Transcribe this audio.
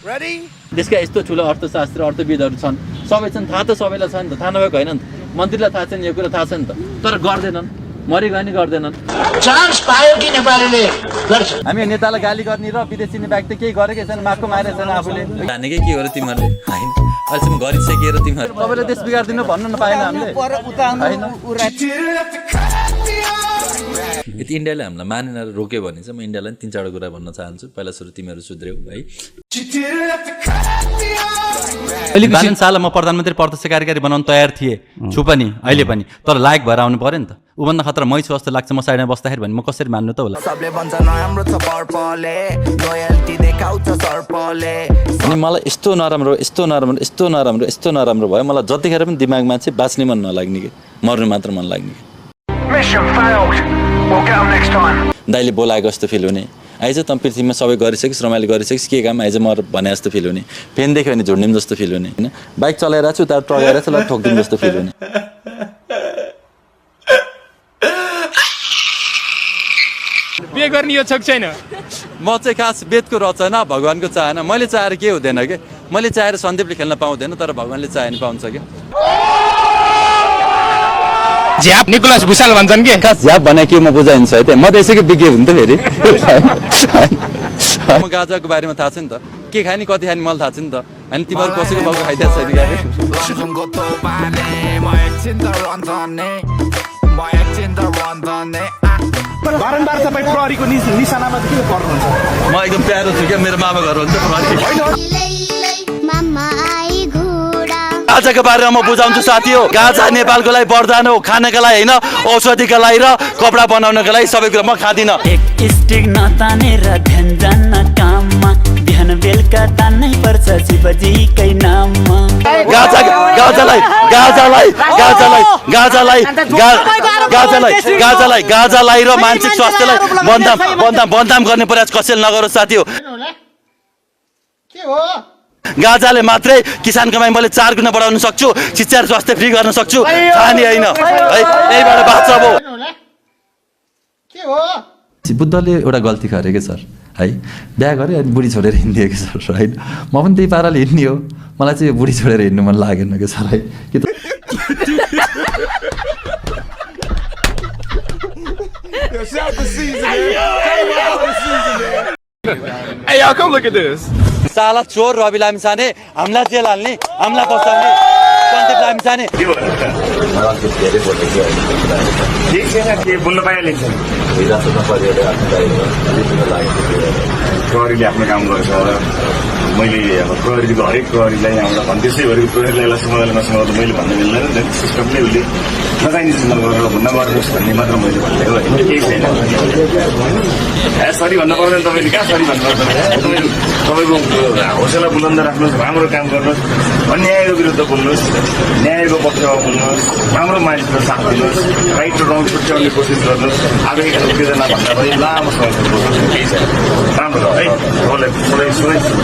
देशका यस्तो ठुलो अर्थशास्त्री अर्थविदहरू छन् सबै छन् थाहा त सबैलाई छ नि त थाहा नभएको होइन नि त मन्त्रीलाई थाहा छैन यो कुरा थाहा छ नि त तर गर्दैनन् मरिगयो नि गर्दैनन् चान्स पायो कि नेपालीले गर्छ हामी नेतालाई गाली गर्ने र विदेशी व्यक्ति केही गरेकै छैन माको मारेको छैन आफूले जानेकै के हो र तिमीहरूले होइन अहिलेसम्म गरिसकेर तिमीहरू तपाईँले देश बिगारिदिनु भन्नु नपाएन हामीले यदि इन्डियाले हामीलाई मानेन रोक्यो भने चाहिँ म इन्डियालाई 3-4 कुरा भन्न चाहन्छु पहिला सुरु तिमीहरू सुध्र्यौ है अहिले 52 साल म प्रधानमन्त्री प्रत्यक्ष कार्यकारी बनाउन तयार थिएँ छु पनि अहिले पनि तर लायक भएर आउनु पर्यो नि त उभन्दा खतरा मै छु जस्तो लाग्छ म साइडमा बस्दाखेरि भने म कसरी मान्नु त होला अनि मलाई यस्तो नराम्रो भयो मलाई जतिखेर पनि दिमागमा चाहिँ बाँच्ने मन नलाग्ने कि मर्नु मात्र मन लाग्ने कि दाइले बोलाएको जस्तो फिल हुने आइज त पृथ्वीमा सबै गरिसकिस् रमाइलो गरिसकिस् के काम आइज म भने जस्तो फिल हुने फेन देख्यो भने झुन्डिम जस्तो फिल हुने होइन बाइक चलाएर छु उता टगेर छु ल ठोक्दिम जस्तो फिल हुने बिहे गर्ने यो छोक छैन म चाहिँ खास वेदको रचना भगवानको चाहना मैले चाहेर के हुँदैन कि मैले चाहेर सन्दीपले खेल्न पाउँदैन तर भगवानले चाहे नि पाउँछ कि झ्याप निकोलस भुसाल भन्छन् के खास झ्याप भने के म बुझाइन्छ है त म त यसैको विज्ञ हुन्थ्यो फेरि म गाजाको बारेमा थाहा छ नि त के खाने कति खाने मलाई थाहा छ नि त अनि तिमीहरू कसैको बाउको खाइदिएको छैन बारम्बार तपाईँ प्रहरीको निशानामा के पर्नुहुन्छ म एकदम प्यारो छु क्या मेरो मामा घर हुन्छ गाजाको बारेमा म बुझाउँछु साथी हो गाजा नेपालको लागि वरदान हो खानाको लागि होइन औषधिको लागि र कपडा बनाउनको लागि सबै कुरा म खाँदिनँ एक स्टिक नतानेर ध्यान जान्न काममा बिहान बेलुका तान्नै पर्छ शिवजीकै नाममा गाजालाई र मानसिक स्वास्थ्यलाई बन्दाम गर्ने प्रयास कसैले नगरोस् साथी हो गाजाले मात्रै किसान कमाइ मैले 4 गुणा बढाउन सक्छु शिक्षा र स्वास्थ्य फ्री गर्न सक्छु खानी होइन है यहीबाट बाँच्छ अब बुद्धले एउटा गल्ती गरे के सर है बिहा गरे अनि बुढी छोडेर हिँड्दियो कि सर होइन म पनि त्यही पाराले हिँड्ने हो मलाई चाहिँ बुढी छोडेर हिँड्नु मन लागेन कि सर है कि त Hey y'all, come look at this. साला चोर रवि लामिछाने हामीलाई जेल हाल्ने हामीलाई बसाउने सन्दीप लामिछाने ठिक छैन के बोल्न पाइहालिन्छ प्रहरीले आफ्नो काम गर्छ मैले अब प्रहरीको हरेक प्रहरीलाई यहाँबाट भन् त्यसै गरी प्रहरीलाई समाधान मैले भन्नु मिल्दैन सिस्टमले उसले नचाहिने चिज नगर्नुहोस् भन्ने मात्र मैले भनेको होइन केही छैन सरी भन्नु पर्दैन तपाईँले कहाँ सरी भन्नु पर्दैन तपाईँको हौसला बुलन्द राख्नुहोस् राम्रो काम गर्नुहोस् अन्यायको विरुद्ध बोल्नुहोस् न्यायको पक्षमा बोल्नुहोस् राम्रो मानिसको साथ दिनुहोस् राइट र रङ छुट्याउने कोसिस गर्नुहोस् आवेग उत्तेजना भन्दा पनि लामो समयसम्म बोल्नुहोस् केही छैन राम्रो छ है तपाईँलाई सुरक्षित